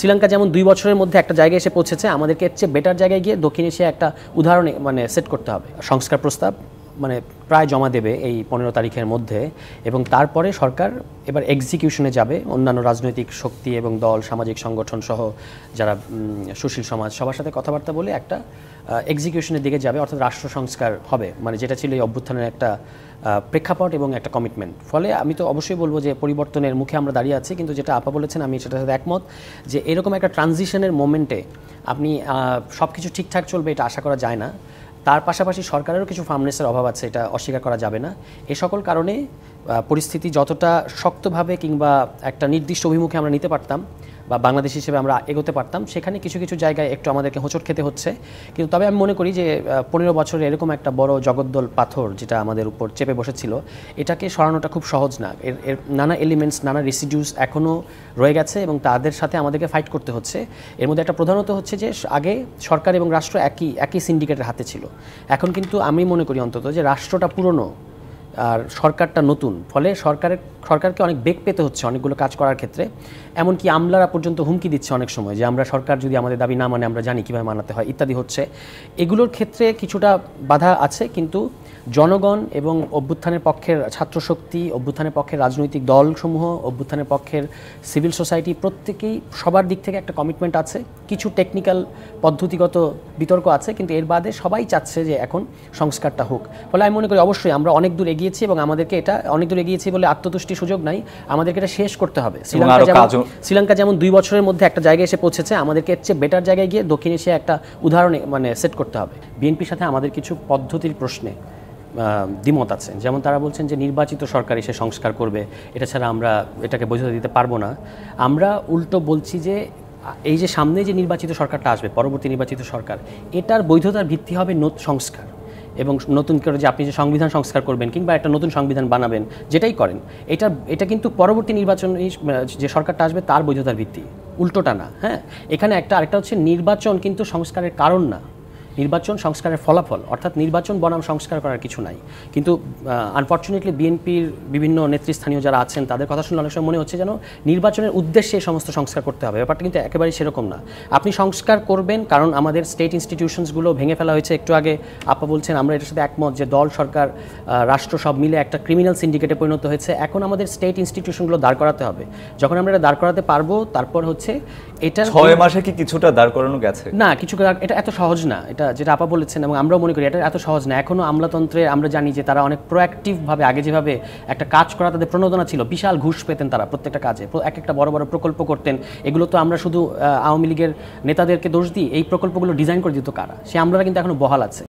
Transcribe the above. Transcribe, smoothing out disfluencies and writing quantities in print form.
শ্রীলঙ্কা যেমন 2 বছরের মধ্যে একটা জায়গায় এসে পৌঁছেছে, আমাদেরকে এর চেয়ে বেটার জায়গায় গিয়ে দক্ষিণ এশিয়া একটা উদাহরণ সেট করতে হবে। সংস্কার প্রস্তাব প্রায় জমা দেবে এই 15 তারিখের মধ্যে, এবং তারপরে সরকার এবার এক্সিকিউশনে যাবে। অন্যান্য রাজনৈতিক শক্তি এবং দল, সামাজিক সংগঠন সহ যারা সুশীল সমাজ, সবার সাথে কথাবার্তা বলে একটা এক্সিকিউশনের দিকে যাবে, অর্থাৎ রাষ্ট্র সংস্কার হবে, যেটা ছিল এই অভ্যুত্থানের একটা প্রেক্ষাপট এবং একটা কমিটমেন্ট। ফলে আমি তো অবশ্যই বলবো যে পরিবর্তনের মুখে আমরা দাঁড়িয়ে আছি, কিন্তু যেটা আপা বলেছেন আমি সেটার সাথে একমত যে এরকম একটা ট্রানজিশনের মোমেন্টে আপনি সব কিছু ঠিকঠাক চলবে এটা আশা করা যায় না। তার পাশাপাশি সরকারেরও কিছু ফার্মনেসের অভাব আছে, এটা অস্বীকার করা যাবে না। এ সকল কারণে পরিস্থিতি যতটা শক্তভাবে কিংবা একটা নির্দিষ্ট অভিমুখে আমরা নিতে পারতাম বা বাংলাদেশ হিসেবে আমরা এগোতে পারতাম, সেখানে কিছু কিছু জায়গায় একটু আমাদেরকে হোঁচট খেতে হচ্ছে। কিন্তু তবে আমি মনে করি যে 15 বছরে এরকম একটা বড় জগদ্দল পাথর যেটা আমাদের উপর চেপে বসেছিল, এটাকে সরানোটা খুব সহজ না। এর নানা এলিমেন্টস, নানা রেসিডিউস এখনও রয়ে গেছে এবং তাদের সাথে আমাদেরকে ফাইট করতে হচ্ছে। এর মধ্যে একটা প্রধানত হচ্ছে যে আগে সরকার এবং রাষ্ট্র একই সিন্ডিকেটের হাতে ছিল। এখন কিন্তু আমি মনে করি অন্তত যে রাষ্ট্রটা পুরনো আর সরকারটা নতুন, ফলে সরকারকে অনেক বেগ পেতে হচ্ছে অনেকগুলো কাজ করার ক্ষেত্রে। এমনকি আমলারা পর্যন্ত হুমকি দিচ্ছে অনেক সময় যে আমরা সরকার যদি আমাদের দাবি না মানে আমরা জানি কীভাবে মানাতে হয় ইত্যাদি হচ্ছে। এগুলোর ক্ষেত্রে কিছুটা বাধা আছে, কিন্তু জনগণ এবং অভ্যুত্থানের পক্ষের ছাত্রশক্তি, অভ্যুত্থানের পক্ষের রাজনৈতিক দলসমূহ, অভ্যুত্থানের পক্ষের সিভিল সোসাইটি, প্রত্যেকেই সবার দিক থেকে একটা কমিটমেন্ট আছে। কিছু টেকনিক্যাল পদ্ধতিগত বিতর্ক আছে, কিন্তু এর বাদে সবাই চাচ্ছে যে এখন সংস্কারটা হোক। ফলে আমি মনে করি অবশ্যই আমরা অনেক দূর এগিয়েছি এবং আমাদেরকে এটা অনেক দূর এগিয়েছি বলে আত্মতুষ্টির সুযোগ নাই, আমাদেরকে এটা শেষ করতে হবে। শ্রীলঙ্কা যেমন 2 বছরের মধ্যে একটা জায়গায় এসে পৌঁছেছে, আমাদেরকে এর চেয়ে বেটার জায়গায় গিয়ে দক্ষিণ এশিয়া একটা উদাহরণ সেট করতে হবে। বিএনপির সাথে আমাদের কিছু পদ্ধতির প্রশ্নে দ্বিমত আছে। যেমন তারা বলছেন যে নির্বাচিত সরকার এসে সংস্কার করবে, এটা ছাড়া আমরা এটাকে বৈধতা দিতে পারবো না। আমরা উল্টো বলছি যে এই যে সামনে যে নির্বাচিত সরকারটা আসবে, পরবর্তী নির্বাচিত সরকার, এটার বৈধতার ভিত্তি হবে সংস্কার এবং নতুন করে যে আপনি যে সংবিধান সংস্কার করবেন কিংবা একটা নতুন সংবিধান বানাবেন, যেটাই করেন এটা কিন্তু পরবর্তী নির্বাচন যে সরকারটা আসবে তার বৈধতার ভিত্তি, উল্টোটা না। হ্যাঁ, এখানে আরেকটা হচ্ছে নির্বাচন কিন্তু সংস্কারের কারণ না, নির্বাচন সংস্কারের ফলাফল, অর্থাৎ নির্বাচন বনাম সংস্কার করার কিছু নাই। কিন্তু আনফর্চুনেটলি বিএনপির বিভিন্ন নেতৃস্থানীয় যারা আছেন তাদের কথা শুনে অনেক সময় মনে হচ্ছে যেন নির্বাচনের উদ্দেশ্যে এই সমস্ত সংস্কার করতে হবে। ব্যাপারটা কিন্তু একেবারেই সেরকম না। আপনি সংস্কার করবেন কারণ আমাদের স্টেট ইনস্টিটিউশনসগুলো ভেঙে ফেলা হয়েছে। একটু আগে আপা বলছেন, আমরা এটার সাথে একমত যে দল, সরকার, রাষ্ট্র সব মিলে একটা ক্রিমিনাল সিন্ডিকেটে পরিণত হয়েছে। এখন আমাদের স্টেট ইনস্টিটিউশনগুলো দাঁড় করাতে হবে। যখন আমরা এটা দাঁড় করাতে পারবো, তারপর হচ্ছে এটা 6 মাসে কি কিছুটা দাঁড় করানো গেছে না, কিছু এটা এত সহজ না। এটা যেটা আপা বলেছেন এবং আমরাও মনে করি এটা এত সহজ না। এখনও আমলাতন্ত্রে আমরা জানি যে তারা অনেক প্রোঅ্যাক্টিভভাবে আগে যেভাবে একটা কাজ করা তাদের প্রণোদনা ছিল, বিশাল ঘুষ পেতেন তারা প্রত্যেকটা কাজে, একটা বড় বড় প্রকল্প করতেন। এগুলো তো আমরা শুধু আওয়ামী লীগের নেতাদেরকে দোষ দিই, এই প্রকল্পগুলো ডিজাইন করে দিত কারা? সে আমলারা কিন্তু এখনো বহাল আছে।